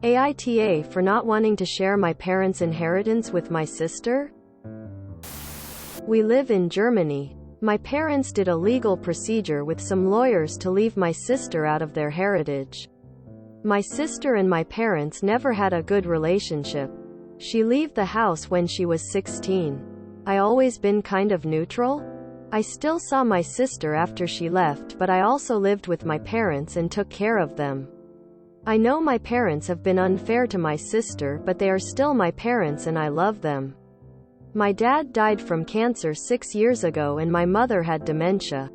AITA for not wanting to share my parents' inheritance with my sister? We live in Germany. My parents did a legal procedure with some lawyers to leave my sister out of their heritage. My sister and my parents never had a good relationship. She left the house when she was 16. I always been kind of neutral. I still saw my sister after she left, but I also lived with my parents and took care of them. I know my parents have been unfair to my sister, but they are still my parents and I love them. My dad died from cancer 6 years ago and my mother had dementia.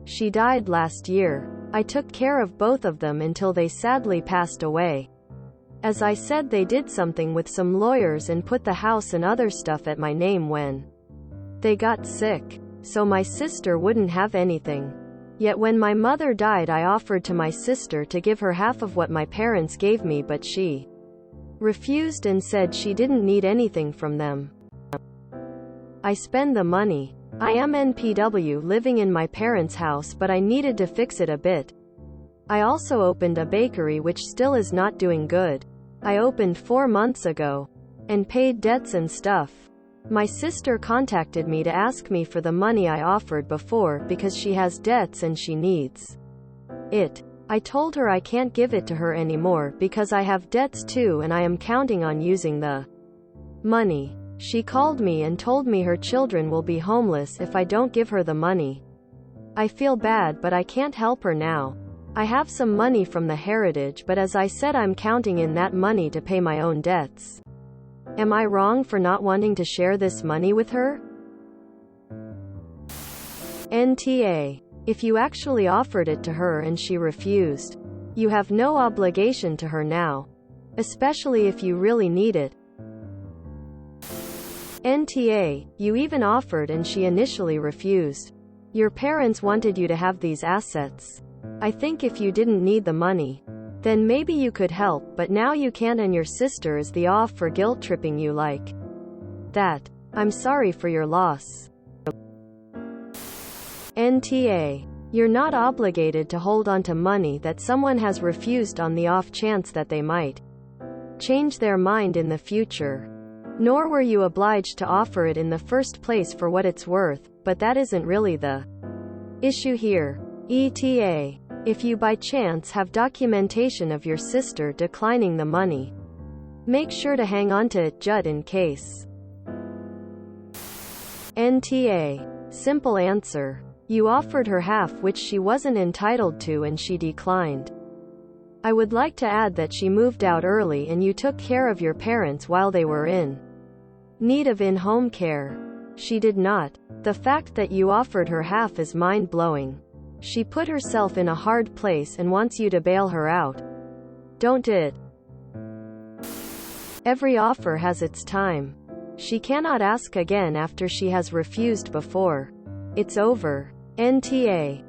She died last year. I took care of both of them until they sadly passed away. As I said, they did something with some lawyers and put the house and other stuff at my name when they got sick, so my sister wouldn't have anything. Yet when my mother died, I offered to my sister to give her half of what my parents gave me, but she refused and said she didn't need anything from them. I spend the money. I am NPW living in my parents' house, but I needed to fix it a bit. I also opened a bakery which still is not doing good. I opened 4 months ago and paid debts and stuff. My sister contacted me to ask me for the money I offered before because she has debts and she needs it. I told her I can't give it to her anymore because I have debts too and I am counting on using the money. She called me and told me her children will be homeless if I don't give her the money. I feel bad, but I can't help her now. I have some money from the heritage, but as I said, I'm counting in that money to pay my own debts. Am I wrong for not wanting to share this money with her? NTA. If you actually offered it to her and she refused, you have no obligation to her now, especially if you really need it. NTA. You even offered and she initially refused. Your parents wanted you to have these assets. I think if you didn't need the money, then maybe you could help, but now you can't and your sister is the off for guilt-tripping you like that. I'm sorry for your loss. NTA. You're not obligated to hold on to money that someone has refused on the off chance that they might change their mind in the future. Nor were you obliged to offer it in the first place for what it's worth, but that isn't really the issue here. ETA. If you by chance have documentation of your sister declining the money, make sure to hang on to it just in case. NTA. Simple answer. You offered her half which she wasn't entitled to and she declined. I would like to add that she moved out early and you took care of your parents while they were in need of in-home care. She did not. The fact that you offered her half is mind-blowing. She put herself in a hard place and wants you to bail her out. Don't it? Every offer has its time. She cannot ask again after she has refused before. It's over. NTA.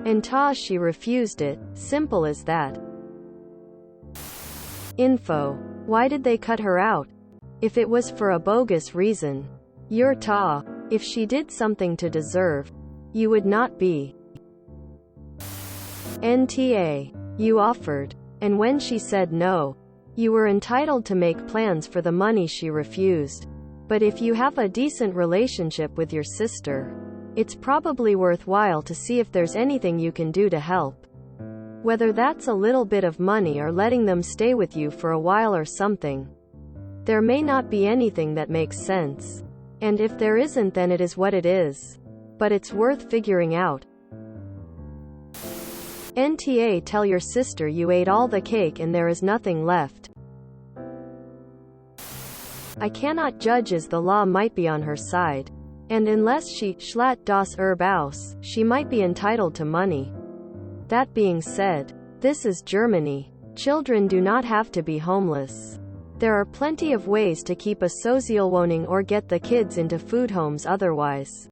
And she refused it. Simple as that. Info. Why did they cut her out? If it was for a bogus reason, you're if she did something to deserve, you would not be. NTA. You offered. And when she said no, you were entitled to make plans for the money she refused. But if you have a decent relationship with your sister, it's probably worthwhile to see if there's anything you can do to help. Whether that's a little bit of money or letting them stay with you for a while or something. There may not be anything that makes sense. And if there isn't, then it is what it is. But it's worth figuring out. NTA. Tell your sister you ate all the cake and there is nothing left. I cannot judge as the law might be on her side. And unless she schlat das Erbe aus, she might be entitled to money. That being said, this is Germany. Children do not have to be homeless. There are plenty of ways to keep a Sozialwohnung or get the kids into food homes otherwise.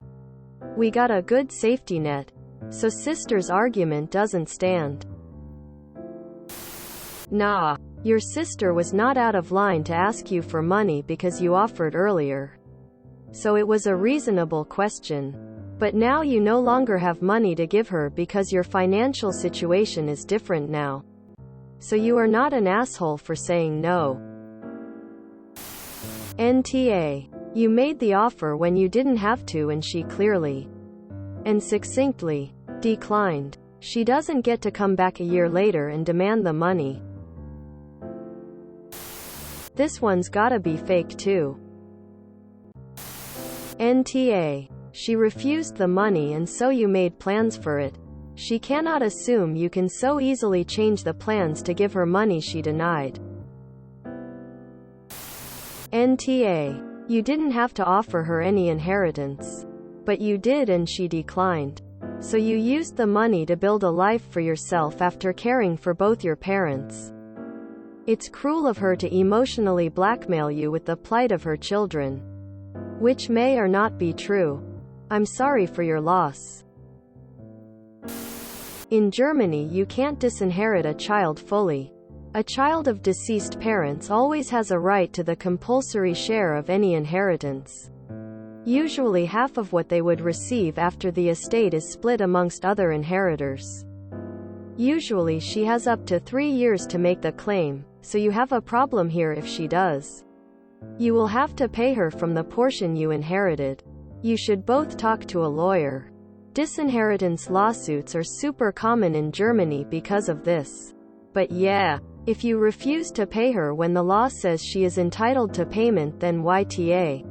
We got a good safety net. So sister's argument doesn't stand. Nah. Your sister was not out of line to ask you for money because you offered earlier. So it was a reasonable question. But now you no longer have money to give her because your financial situation is different now. so you are not an asshole for saying no. NTA. You made the offer when you didn't have to and she clearly and succinctly declined. She doesn't get to come back a year later and demand the money. This one's gotta be fake too. NTA. She refused the money and so you made plans for it. She cannot assume you can so easily change the plans to give her money she denied. NTA. You didn't have to offer her any inheritance. But you did and she declined. So you used the money to build a life for yourself after caring for both your parents. It's cruel of her to emotionally blackmail you with the plight of her children. Which may or not be true. I'm sorry for your loss. In Germany you can't disinherit a child fully. A child of deceased parents always has a right to the compulsory share of any inheritance. Usually half of what they would receive after the estate is split amongst other inheritors. Usually she has up to 3 years to make the claim, so you have a problem here if she does. You will have to pay her from the portion you inherited. You should both talk to a lawyer. Disinheritance lawsuits are super common in Germany because of this. But yeah, if you refuse to pay her when the law says she is entitled to payment, then YTA.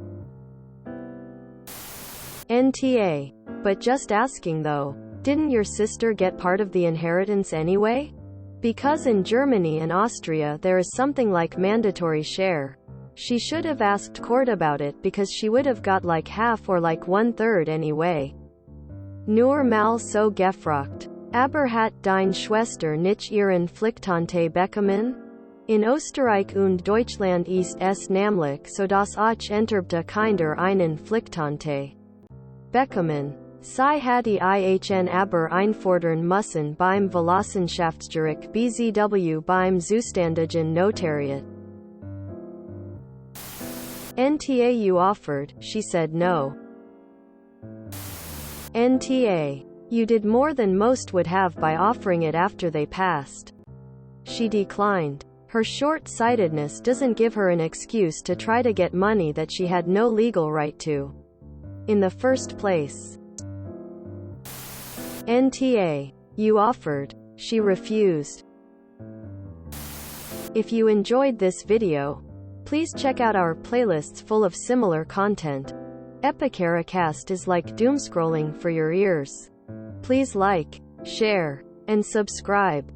NTA. But just asking though, didn't your sister get part of the inheritance anyway? Because in Germany and Austria there is something like mandatory share. She should have asked court about it because she would have got like half or like 1/3 anyway. Nur mal so gefragt. Aber hat deine Schwester nicht ihren Pflichtante bekommen? In Österreich und Deutschland ist es nämlich so, dass auch Enterbte Kinder einen Pflichtante bekommen. Sie hatte ihn aber einfordern müssen beim Verlassenschaftsgericht bzw. beim zuständigen Notariat. NTA. You offered, she said no. NTA. You did more than most would have by offering it after they passed. She declined. Her short-sightedness doesn't give her an excuse to try to get money that she had no legal right to in the first place. NTA. You offered. She refused. If you enjoyed this video, please check out our playlists full of similar content. AmITheAsshole is like doomscrolling for your ears. Please like, share, and subscribe.